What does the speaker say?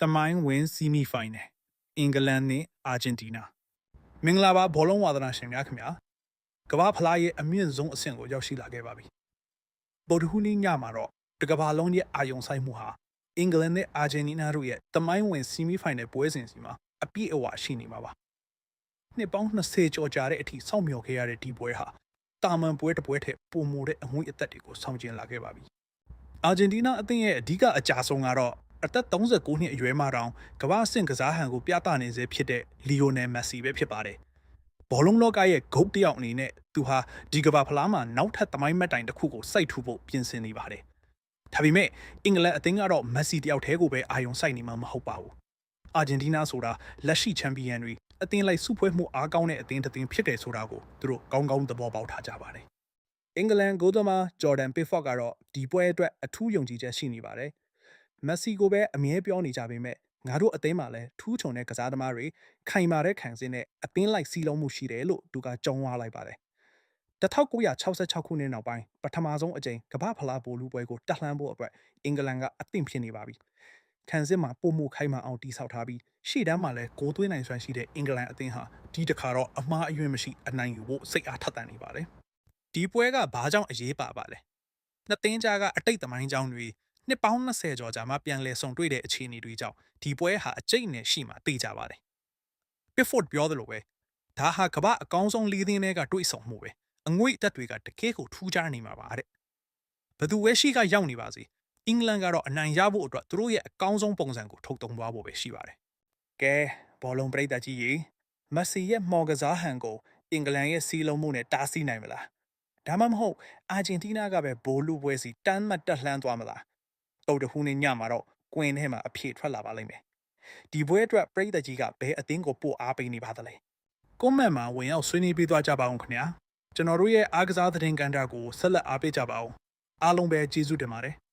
တမိုင်းဝင်ဆီမီဖိုင်နယ်အင်္ဂလန်နဲ့အာဂျင်တီးနားမင်္ဂလာပါဘောလုံးဝါသနာရှင်များခင်ဗျာကမ္ဘာဖလားရဲ့အမြင့်ဆုံးအဆင့်ကိုရောက်ရှိလာခဲ့ပါပြီဗုဒ္ဓဟူးနေ့ညမှာတော့တကမ္ဘာလုံးရဲ့အာယုံဆိုင်မှုဟာအင်္ဂလန်နဲ့အာဂျင်တီးနားတို့ရဲ့တမိုင်းဝင်ဆီမီဖိုင်နယ်ပွဲစဉ်စီမှာအပြည့်အဝရှိနေမှာပါနှစ်ပေါင်း20ကျော်ကြာတဲ့အထိစောင့်မျှော်ခဲ့ရတဲ့ဒီပွဲဟာတာမန်ပွဲတစ်ပွဲထက်ပိုမိုတဲ့အငွေ့အသက်တွေကိုဆောင်ကျဉ်လာခဲ့ပါပြီအာဂျင်တီးနားအသင်းရဲ့အဓိကအကြဆုံးကတော့အသက်39နှစ်အရွယ်မှတောင်ကမ္ဘာအဆင့်ကစားဟန်ကိုပြသနေစေဖြစ်တဲ့လီယိုနယ်မက်ဆီပဲဖြစ်ပါတယ်။ဘောလုံးလောကရဲ့ဂုတ်တယောက်အနေနဲ့သူဟာဒီကမ္ဘာဖလားမှာနောက်ထပ်သမိုင်းမှတ်တိုင်တစ်ခုကိုစိုက်ထူဖို့ပြင်ဆင်နေပါတယ်။ဒါပေမဲ့အင်္ဂလန်အသင်းကတော့မက်ဆီတယောက်တည်းကိုပဲအာရုံစိုက်နေမှာမဟုတ်ပါဘူး။အာဂျင်တီးနားဆိုတာလက်ရှိချန်ပီယံတွေအသင်းလိုက်စုဖွဲ့မှုအားကောင်းတဲ့အသင်းတစ်သင်းဖြစ်တယ်ဆိုတာကိုသူတို့ကောင်းကောင်းသဘောပေါက်ထားကြပါတယ်။အင်္ဂလန်ဂိုးသမားဂျော်ဒန်ပစ်ဖော့ကတော့ဒီပွဲအတွက်အထူးယုံကြည်ချက်ရှိနေပါတယ်။မက်ဆီကိုပဲအမြဲပြောနေကြပေမဲ့ငါတို့အသင်းမှာလည်းထူးချွန်တဲ့ကစားသမားတွေခိုင်မာတဲ့ခံစင်းနဲ့အသင်းလိုက်စီးလုံးမှုရှိတယ်လို့သူကကြောင်းဝါလိုက်ပါတယ်။1966ခုနှစ်နောက်ပိုင်းပထမဆုံးအကြိမ်ကမ္ဘာဖလားဗိုလ်လုပွဲကိုတက်လှမ်းဖို့အတွက်အင်္ဂလန်ကအသင့်ဖြစ်နေပါပြီ။ခံစင်းမှာပုံမှုခိုင်မာအောင်တိဆောက်ထားပြီးရှေ့တန်းမှာလည်းဂိုးသွင်းနိုင်စွမ်းရှိတဲ့အင်္ဂလန်အသင်းဟာဒီတစ်ခါတော့အမှားအယွင်းမရှိအနိုင်ယူဖို့စိတ်အားထက်သန်နေပါတယ်။ဒီပွဲကဘာကြောင့်အရေးပါပါလဲ။နှစ်သင်းကြားကအတိတ်သမိုင်းကြောင်းတွေနှစ်ပေါင်း20ကျော်ကြာမှပြန်လည်ဆုံတွေ့တဲ့အခြေအနေတွေကြောင့်ဒီပွဲဟာအကျိတ်နဲ့ရှိမှသိကြပါတယ်။ Pickford ပြောသလိုပဲဒါဟာကမ္ဘာအကောင်းဆုံး၄သင်းတွေကတွေ့ဆုံမှုပဲအငွေ့အသက်တွေကတကယ်ကိုထူးခြားနေမှာပါတဲ့။ဘသူဝဲရှိကရောက်နေပါစေအင်္ဂလန်ကတော့အနိုင်ရဖို့အတွက်သူတို့ရဲ့အကောင်းဆုံးပုံစံကိုထုတ်သုံးသွားဖို့ပဲရှိပါတယ်။ကဲဘောလုံးပရိသတ်ကြီးရေမက်ဆီရဲ့မော်ကစားဟန်ကိုအင်္ဂလန်ရဲ့စီးလုံးမှုနဲ့တားဆီးနိုင်မလား။ဒါမှမဟုတ်အာဂျင်တီးနားကပဲဘိုးလူပွဲစီတန်းမှတ်တက်လှမ်းသွားမလား။ဗုဒ္ဓဟူးနေ့ညမှာတော့ကွင်းထဲမှာအဖြေထွက်လာပါလိမ့်မယ်။ဒီပွဲအတွက်ပရိသတ်ကြီးကဘယ်အသင်းကိုပို့အားပေးနေပါသလဲ။ကွန်မန့်မှာဝင်ရောက်ဆွေးနွေးပေးသွားကြပါအောင်ခင်ဗျာ။ကျွန်တော်တို့ရဲ့အားကစားသတင်းကဏ္ဍကိုဆက်လက်အားပေးကြပါအောင်။အားလုံးပဲကျေးဇူးတင်ပါတယ်။